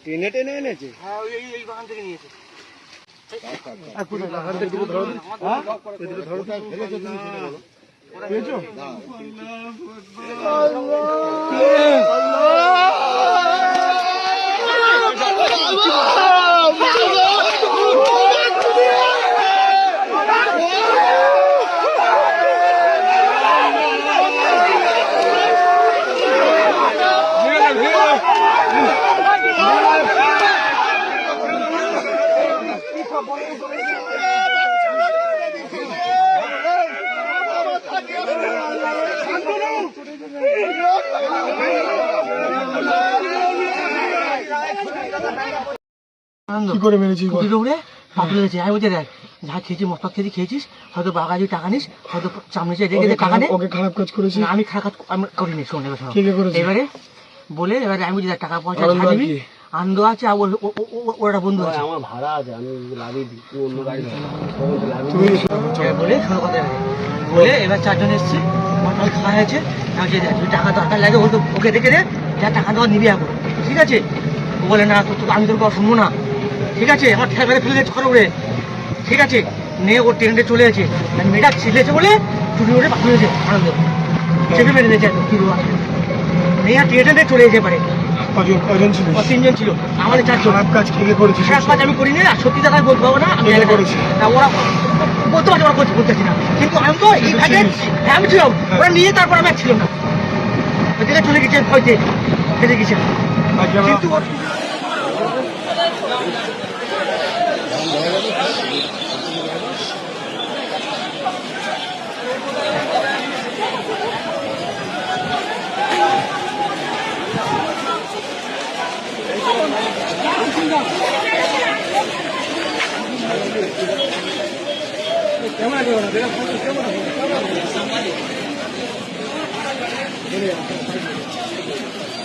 টেনে টেনে এনেছে। হ্যাঁ এই বাগান থেকে নিয়েছে। কি করে মেরেছি আমি বলছি দেখ যা খেয়েছি মশলা খেয়েছিস হয়তো বাগাজি টাকা নিস হয়তো চামড়ে রেখে টাকা নেই। ওকে খারাপ কাজ করেছি আমি খারাপ কাজ আমি করিনি। শোন এবারে বলে এবারে আমি বলছি টাকা পয়সা দিবি আনন্দ আছে আর ওরা বন্ধু আছে আমার ভাড়া আছে, আমি লাগিয়ে দিই, অন্য গাড়ি বলে শোনো কথা বলে এবার চারজন এসছে মশলা খাওয়া হয়েছে। তুই টাকা দরকার লাগে ওকে দেখে দে যা টাকা দেওয়া নিবি এখন, ঠিক আছে? ও বলে না আমি তোর কথা শুনবো না, ঠিক আছে? আমার ঠেলা ফেলে গেছে ঘরে উড়ে, ঠিক আছে? নিয়ে ও ট্রেনটে চলে গেছে, মেয়েটা ছিলেছে বলে চুরি উঠে বাকি হয়েছে আনন্দ চেপে মেরে দিয়েছে কি আছে মেয়ে ট্রেনটে চলে যেতে পারে। কজন ছিল? 3 জন ছিল। আমাদের 4 জন। খারাপ কাজ কে করেছে? খারাপ কাজ আমি করিনি, আর সত্যি কথা বলতে পারবো না আমি করেছি। ওরা বলতে পারছে ওরা বলতেছি না, কিন্তু আমি তো এই ভাগে আমি ছিলাম, ওরা নিয়ে তারপর আমি ছিল না ওদিকে চলে গেছে ভয়তে ফেলে গেছে। কিন্তু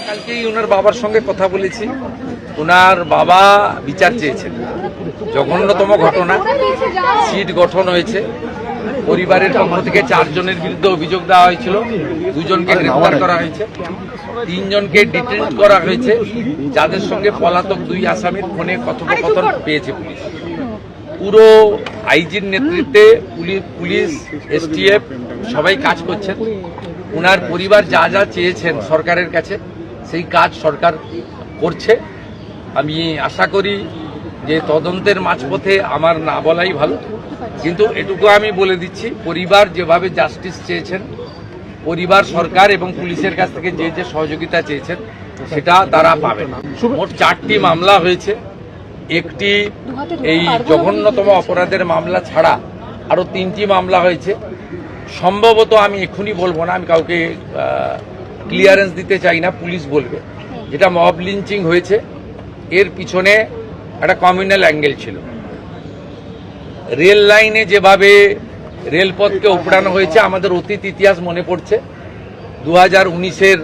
কালকেই ওনার বাবার সঙ্গে কথা বলেছি। ওনার বাবা বিচার চেয়েছেন। জঘন্যতম ঘটনা, সিট গঠন হয়েছে। পরিবারের পক্ষ থেকে 4 জনের বিরুদ্ধে অভিযোগ দেওয়া হয়েছিল, 2 জনকে গ্রেফতার করা হয়েছে, 3 জনকে ডিটেন করা হয়েছে, যাদের সঙ্গে পলাতক 2 আসামির ফোনে কথোপকথন পেয়েছে পুলিশ। পুরো আইজির নেতৃত্বে পুলিশ এসটিএফ সবাই কাজ করছেন। ওনার পরিবার যা যা চেয়েছেন সরকারের কাছে সেই কাজ সরকার করছে। আমি আশা করি যে তদন্তের মাঝপথে আমার না বলাই ভালো, কিন্তু এটুকু আমি বলে দিচ্ছি, পরিবার যেভাবে জাস্টিস চেয়েছেন, পরিবার সরকার এবং পুলিশের কাছ থেকে যে যে সহযোগিতা চেয়েছেন সেটা তারা পাবেন। মোট 4টি মামলা হয়েছে। একটি এই জঘন্যতম অপরাধের মামলা ছাড়া আরো 3টি মামলা হয়েছে। সম্ভবত আমি এখনই বলবো না, আমি কাউকে ক্লিয়ারেন্স দিতে চাই না, পুলিশ বলবে। যেটা মব লিঞ্চিং হয়েছে, এর পিছনে একটা কমিউনাল অ্যাঙ্গেল ছিল। রেল লাইনে যেভাবে রেলপথকে উপড়ানো হয়েছে, আমাদের অতীত ইতিহাস মনে পড়ছে। 2019-এর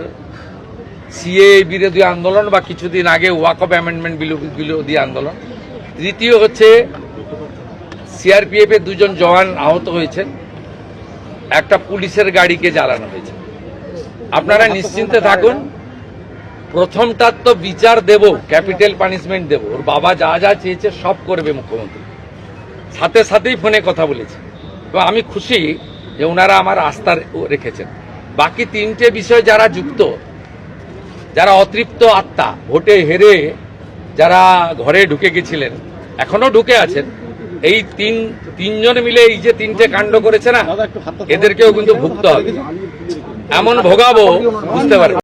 সিএ বিরোধী আন্দোলন বা কিছুদিন আগে ওয়াকফ অ্যামেন্ডমেন্ট বিরোধী আন্দোলন। তৃতীয় হচ্ছে সিআরপিএফ এর 2 জন জওয়ান আহত হয়েছেন, একটা পুলিশের গাড়িকে জ্বালানো হয়েছে। আপনারা নিশ্চিন্তে থাকুন, প্রথমটার তো বিচার দেব, ক্যাপিটাল পানিশমেন্ট দেব। ওর বাবা যা যা চেয়েছে সব করবে মুখ্যমন্ত্রী, সাথে সাথেই ফোনে কথা বলেছে। এবং আমি খুশি যে ওনারা আমার আস্থা রেখেছেন। বাকি 3টে বিষয় যারা যুক্ত, যারা অতৃপ্ত আত্মা, ভোটে হেরে যারা ঘরে ঢুকে গেছিলেন, এখনো ঢুকে আছেন, এই 3 জন মিলে এই যে 3টে কাণ্ড করেছে না, এদেরকেও কিন্তু ভুগতে হবে। এমন ভোগাবো বুঝতে পারবে।